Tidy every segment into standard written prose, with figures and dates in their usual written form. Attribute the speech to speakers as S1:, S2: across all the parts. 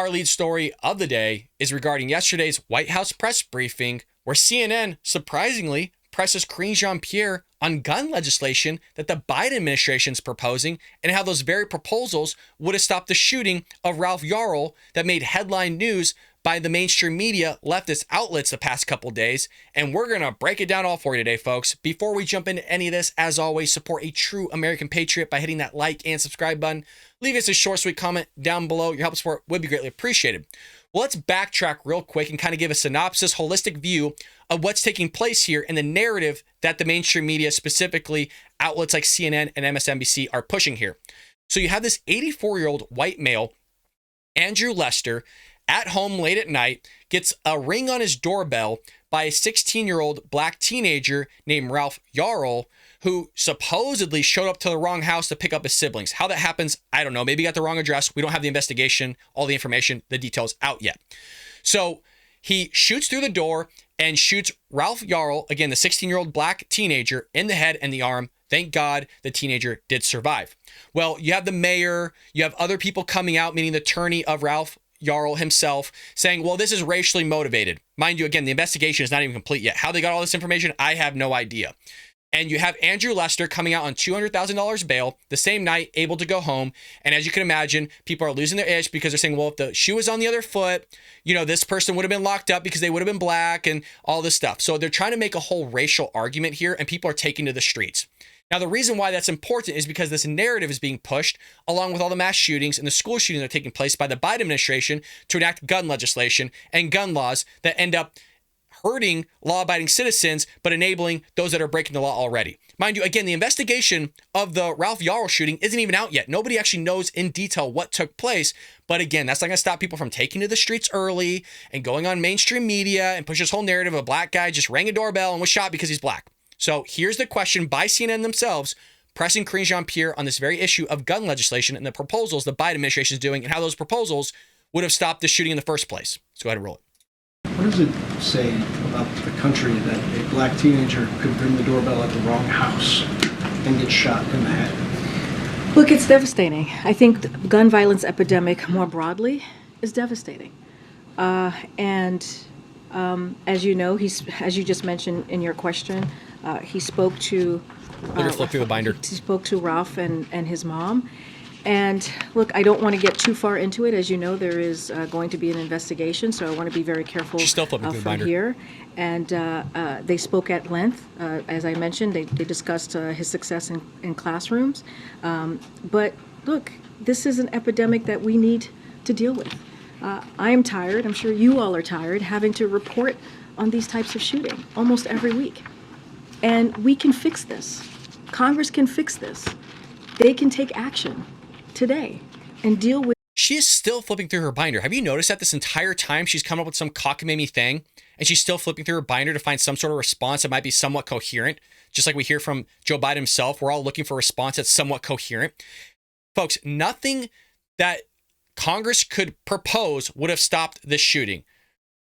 S1: Our lead story of the day is regarding yesterday's White House press briefing, where CNN surprisingly presses Karine Jean-Pierre on gun legislation that the Biden administration is proposing, and how those very proposals would have stopped the shooting of Ralph Yarl that made headline news by the mainstream media leftist outlets the past couple days. And we're going to break it down all for you today, folks. Before we jump into any of this, as always, support a true American patriot by hitting that like and subscribe button. Leave us a short, sweet comment down below. Your help support would be greatly appreciated. Well, let's backtrack real quick and kind of give a synopsis, holistic view of what's taking place here and the narrative that the mainstream media, specifically outlets like CNN and MSNBC, are pushing here. So you have this 84-year-old white male, Andrew Lester, at home late at night, gets a ring on his doorbell by a 16-year-old black teenager named Ralph Yarl, who supposedly showed up to the wrong house to pick up his siblings. How that happens, I don't know. Maybe he got the wrong address. We don't have the investigation, all the information, the details out yet. So he shoots through the door and shoots Ralph Yarl, again, the 16-year-old black teenager, in the head and the arm. Thank God the teenager did survive. Well, you have the mayor, you have other people coming out, meaning the attorney of Ralph Yarl himself, saying, well, this is racially motivated. Mind you, again, the investigation is not even complete yet. How they got all this information, I have no idea. And you have Andrew Lester coming out on $200,000 bail the same night, able to go home. And as you can imagine, people are losing their edge because they're saying, well, if the shoe was on the other foot, you know, this person would have been locked up because they would have been black and all this stuff. So they're trying to make a whole racial argument here, and people are taking to the streets. Now, the reason why that's important is because this narrative is being pushed along with all the mass shootings and the school shootings that are taking place by the Biden administration to enact gun legislation and gun laws that end up hurting law-abiding citizens, but enabling those that are breaking the law already. Mind you, again, the investigation of the Ralph Yarl shooting isn't even out yet. Nobody actually knows in detail what took place. But again, that's not going to stop people from taking to the streets early and going on mainstream media and push this whole narrative of a black guy just rang a doorbell and was shot because he's black. So here's the question by CNN themselves, pressing Karine Jean-Pierre on this very issue of gun legislation and the proposals the Biden administration is doing and how those proposals would have stopped the shooting in the first place. Let's go ahead and roll it.
S2: What does it say about the country that a black teenager could ring the doorbell at the wrong house and get shot in the head?
S3: Look, it's devastating. I think the gun violence epidemic more broadly is devastating. As you know, as you just mentioned in your question, he spoke to
S1: Flip through the binder.
S3: He spoke to Ralph and his mom. And look, I don't want to get too far into it. As you know, there is going to be an investigation, so I want to be very careful
S1: She's still flipping through the
S3: from
S1: binder.
S3: here. And they spoke at length. As I mentioned, they discussed his success in classrooms. But look, this is an epidemic that we need to deal with. I am tired, I'm sure you all are tired, having to report on these types of shooting almost every week. And we can fix this. Congress can fix this. They can take action today and deal with.
S1: She is still flipping through her binder. Have you noticed that this entire time she's come up with some cockamamie thing and she's still flipping through her binder to find some sort of response that might be somewhat coherent? Just like we hear from Joe Biden himself, we're all looking for a response that's somewhat coherent. Folks, nothing that Congress could propose would have stopped this shooting.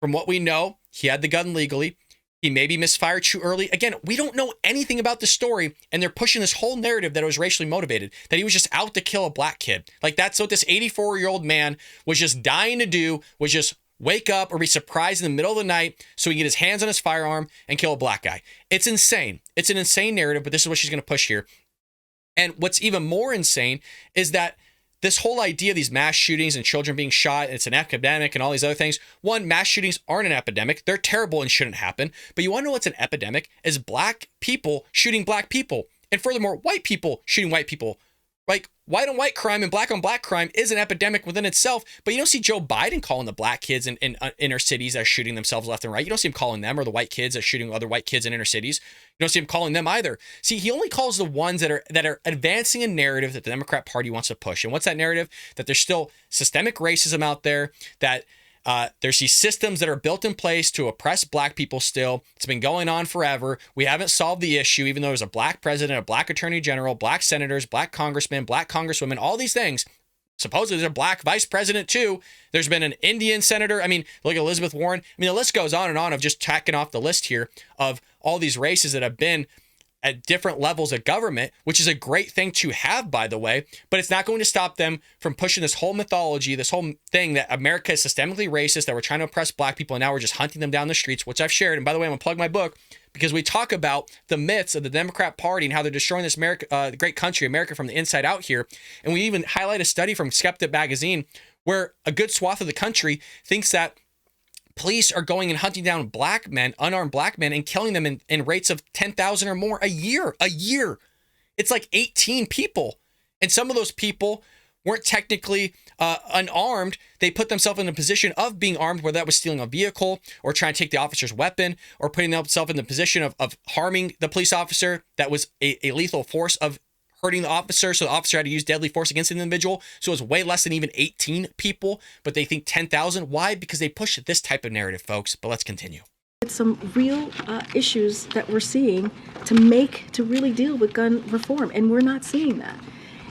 S1: From what we know, he had the gun legally. He maybe misfired too early. Again, we don't know anything about the story, and they're pushing this whole narrative that it was racially motivated, that he was just out to kill a black kid. Like, that's what this 84-year-old man was just dying to do, was just wake up or be surprised in the middle of the night so he can get his hands on his firearm and kill a black guy. It's insane. It's an insane narrative, but this is what she's going to push here. And what's even more insane is that this whole idea of these mass shootings and children being shot, and it's an epidemic and all these other things. One, mass shootings aren't an epidemic. They're terrible and shouldn't happen. But you want to know what's an epidemic? Is black people shooting black people. And furthermore, white people shooting white people. Like, white on white crime and black on black crime is an epidemic within itself. But you don't see Joe Biden calling the black kids in inner cities that are shooting themselves left and right. You don't see him calling them, or the white kids that are shooting other white kids in inner cities. You don't see him calling them either. See, he only calls the ones that are advancing a narrative that the Democrat Party wants to push. And what's that narrative? That there's still systemic racism out there, that there's these systems that are built in place to oppress black people still. It's been going on forever. We haven't solved the issue, even though there's a black president, a black attorney general, black senators, black congressmen, black congresswomen, all these things. Supposedly there's a black vice president too. There's been an Indian senator. I mean, look at Elizabeth Warren. I mean, the list goes on and on of just tacking off the list here of all these races that have been at different levels of government, which is a great thing to have, by the way, but it's not going to stop them from pushing this whole mythology, this whole thing that America is systemically racist, that we're trying to oppress black people, and now we're just hunting them down the streets, which I've shared. And by the way, I'm going to plug my book because we talk about the myths of the Democrat Party and how they're destroying this America, great country, America, from the inside out here. And we even highlight a study from Skeptic magazine where a good swath of the country thinks that police are going and hunting down black men, unarmed black men, and killing them in rates of 10,000 or more a year. It's like 18 people. And some of those people weren't technically unarmed. They put themselves in a position of being armed, whether that was stealing a vehicle or trying to take the officer's weapon or putting themselves in the position of harming the police officer. That was a lethal force of hurting the officer, so the officer had to use deadly force against an individual. So it was way less than even 18 people, but they think 10,000. Why? Because they push this type of narrative, folks. But let's continue.
S3: It's some real issues that we're seeing to really deal with gun reform, and we're not seeing that.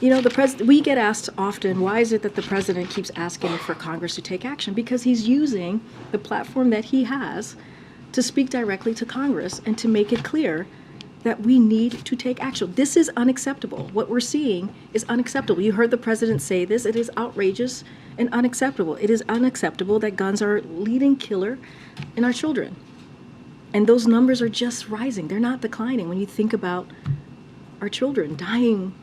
S3: You know, we get asked often, why is it that the president keeps asking for Congress to take action? Because he's using the platform that he has to speak directly to Congress and to make it clear that we need to take action. This is unacceptable. What we're seeing is unacceptable. You heard the president say this. It is outrageous and unacceptable. It is unacceptable that guns are leading killer in our children. And those numbers are just rising. They're not declining when you think about our children dying.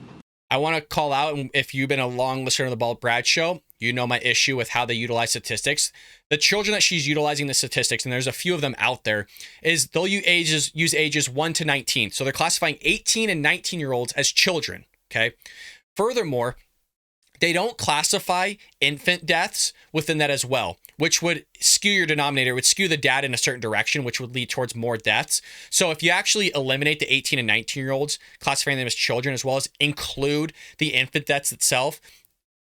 S1: I want to call out, and if you've been a long listener to the Bald Brad Show, you know my issue with how they utilize statistics. The children that she's utilizing the statistics, and there's a few of them out there, is they'll use ages 1 to 19. So they're classifying 18 and 19-year-olds as children, okay? Furthermore, they don't classify infant deaths within that as well, which would skew your denominator, would skew the data in a certain direction, which would lead towards more deaths. So if you actually eliminate the 18 and 19-year-olds, classifying them as children, as well as include the infant deaths itself,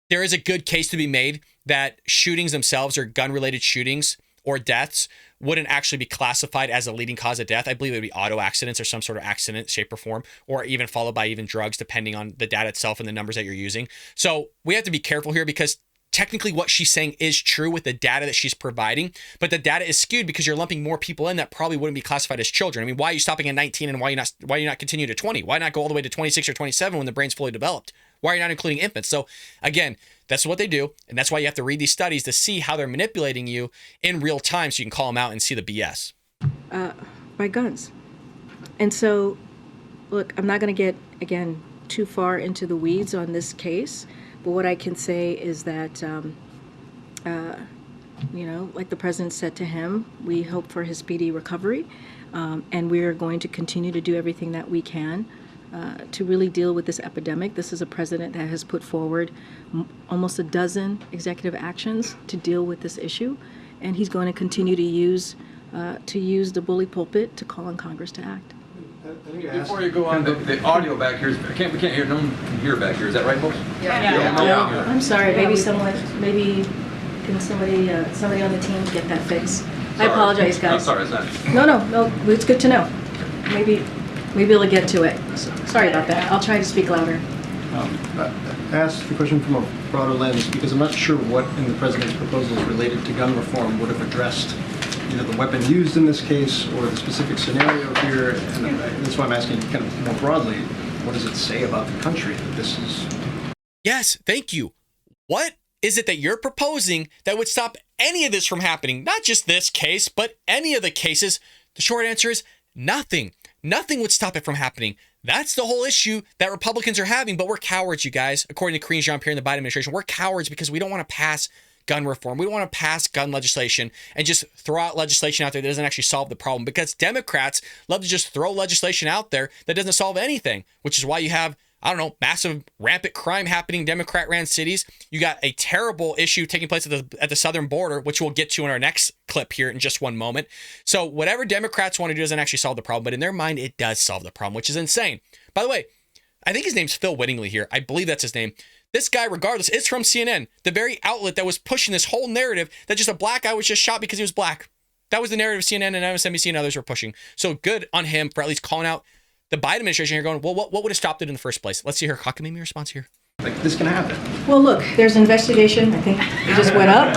S1: there is a good case to be made that shootings themselves or gun-related shootings or deaths wouldn't actually be classified as a leading cause of death. I believe it would be auto accidents or some sort of accident, shape or form, or even followed by even drugs, depending on the data itself and the numbers that you're using. So we have to be careful here because technically what she's saying is true with the data that she's providing, but the data is skewed because you're lumping more people in that probably wouldn't be classified as children. I mean, why are you stopping at 19 and why are you not continue to 20? Why not go all the way to 26 or 27 when the brain's fully developed? Why are you not including infants? So again, that's what they do. And that's why you have to read these studies to see how they're manipulating you in real time so you can call them out and see the BS.
S3: By guns. And so, look, I'm not going to get, again, too far into the weeds on this case, but what I can say is that, like the president said to him, we hope for his speedy recovery, and we are going to continue to do everything that we can to really deal with this epidemic. This is a president that has put forward almost a dozen executive actions to deal with this issue, and he's going to continue to use the bully pulpit to call on Congress to act.
S4: Before you go on, the audio back here, we can't hear, no one can hear back here. Is that right, folks?
S3: Yeah. I'm sorry, maybe can somebody on the team get that fixed? I apologize, guys.
S4: I'm sorry, it's not.
S3: No, it's good to know. Maybe we'll get to it. Sorry about that. I'll try to speak louder.
S2: I asked the question from a broader lens because I'm not sure what in the president's proposals related to gun reform would have addressed either the weapon used in this case or the specific scenario here. And that's why I'm asking kind of more broadly, what does it say about the country that this is?
S1: Yes, thank you. What is it that you're proposing that would stop any of this from happening? Not just this case, but any of the cases. The short answer is nothing. Nothing would stop it from happening. That's the whole issue that Republicans are having, but we're cowards, you guys. According to Karine, Jean-Pierre, and the Biden administration, we're cowards because we don't want to pass gun reform. We don't want to pass gun legislation and just throw out legislation out there that doesn't actually solve the problem, because Democrats love to just throw legislation out there that doesn't solve anything, which is why you have, massive rampant crime happening in Democrat-ran cities. You got a terrible issue taking place at the southern border, which we'll get to in our next clip here in just one moment. So whatever Democrats want to do doesn't actually solve the problem, but in their mind, it does solve the problem, which is insane. By the way, I think his name's Phil Whittingley here. I believe that's his name. This guy, regardless, is from CNN, the very outlet that was pushing this whole narrative that just a black guy was just shot because he was black. That was the narrative CNN and MSNBC and others were pushing. So good on him for at least calling out the Biden administration here, going, well, what would have stopped it in the first place? Let's see her cockamamie response here.
S2: Like, this can happen.
S3: Well, look, there's an investigation. I think it just went up.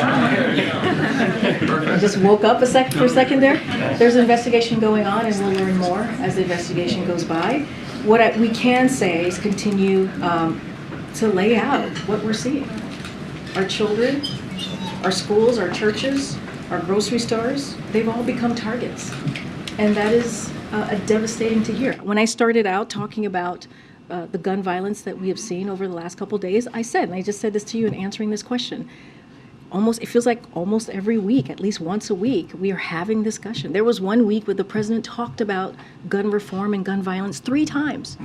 S3: I just woke up for a second there. There's an investigation going on, and we'll learn more as the investigation goes by. What we can say is continue to lay out what we're seeing. Our children, our schools, our churches, our grocery stores, they've all become targets. And that is devastating to hear. When I started out talking about the gun violence that we have seen over the last couple of days, I said, and I just said this to you in answering this question, it feels like almost every week, at least once a week, we are having discussion. There was one week where the president talked about gun reform and gun violence 3 times.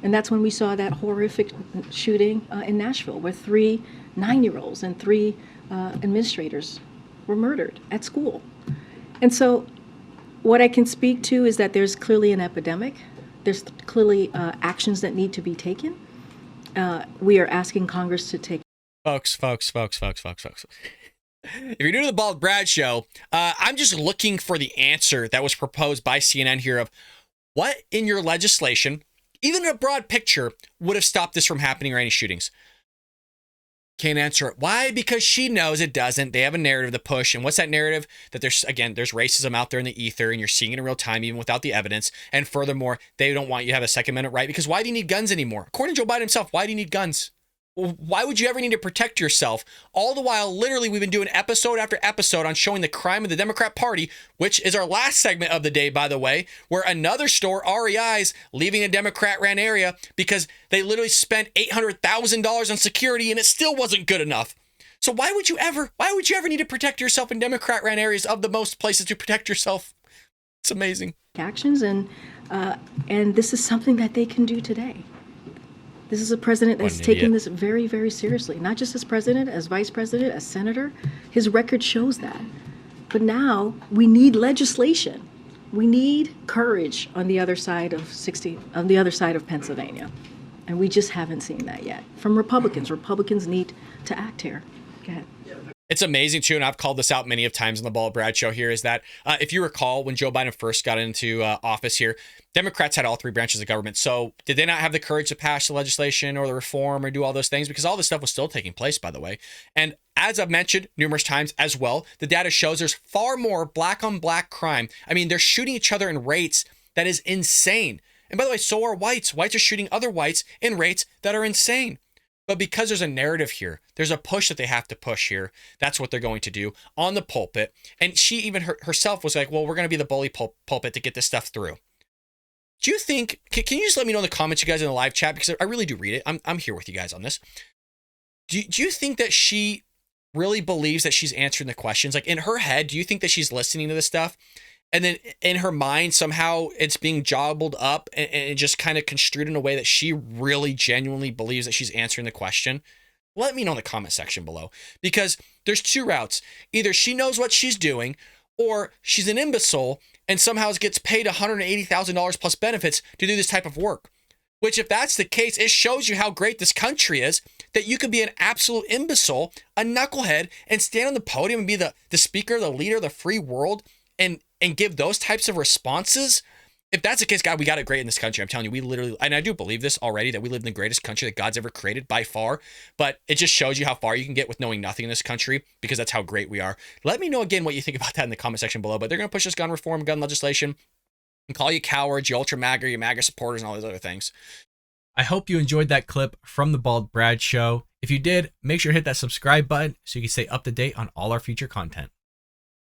S3: And that's when we saw that horrific shooting in Nashville, where 3 9-year-olds and 3 administrators were murdered at school. And so what I can speak to is that there's clearly an epidemic. There's clearly actions that need to be taken. We are asking Congress to take.
S1: Folks. If you're new to the Bald Brad Show, I'm just looking for the answer that was proposed by CNN here of what in your legislation, even in a broad picture, would have stopped this from happening or any shootings. Can't answer it. Why? Because she knows it doesn't. They have a narrative to push. And what's that narrative? That there's racism out there in the ether and you're seeing it in real time, even without the evidence. And furthermore, they don't want you to have a Second Amendment right, because why do you need guns anymore? According to Joe Biden himself, why do you need guns? Why would you ever need to protect yourself? All the while, literally, we've been doing episode after episode on showing the crime of the Democrat Party, which is our last segment of the day, by the way, where another store, REI's, leaving a Democrat-ran area because they literally spent $800,000 on security and it still wasn't good enough. So why would you ever need to protect yourself in Democrat-ran areas of the most places to protect yourself? It's amazing.
S3: Actions, and this is something that they can do today. This is a president that's taking this very, very seriously, not just as president, as vice president, as senator. His record shows that. But now we need legislation. We need courage on the other side of Pennsylvania. And we just haven't seen that yet from Republicans. Republicans need to act here. Go ahead.
S1: It's amazing, too, and I've called this out many of times on the Bald Brad Show here, is that if you recall, when Joe Biden first got into office here, Democrats had all 3 branches of government. So did they not have the courage to pass the legislation or the reform or do all those things? Because all this stuff was still taking place, by the way. And as I've mentioned numerous times as well, the data shows there's far more black on black crime. I mean, they're shooting each other in rates that is insane. And by the way, so are whites. Whites are shooting other whites in rates that are insane. But because there's a narrative here, there's a push that they have to push here. That's what they're going to do on the pulpit. And she even herself was like, well, we're going to be the bully pulpit to get this stuff through. Do you think, can you just let me know in the comments, you guys, in the live chat? Because I really do read it. I'm here with you guys on this. Do you think that she really believes that she's answering the questions? Like in her head, do you think that she's listening to this stuff? And then in her mind, somehow it's being jobbled up and just kind of construed in a way that she really genuinely believes that she's answering the question? Let me know in the comment section below, because there's 2 routes. Either she knows what she's doing, or she's an imbecile and somehow gets paid $180,000 plus benefits to do this type of work. Which, if that's the case, it shows you how great this country is, that you could be an absolute imbecile, a knucklehead, and stand on the podium and be the speaker, the leader of the free world, and give those types of responses. If that's the case, God, we got it great in this country. I'm telling you, we literally, and I do believe this already, that we live in the greatest country that God's ever created by far. But it just shows you how far you can get with knowing nothing in this country, because that's how great we are. Let me know again what you think about that in the comment section below. But they're going to push this gun reform, gun legislation, and call you cowards, you ultra MAGA, you MAGA supporters, and all these other things. I hope you enjoyed that clip from the Bald Brad Show. If you did, make sure to hit that subscribe button so you can stay up to date on all our future content.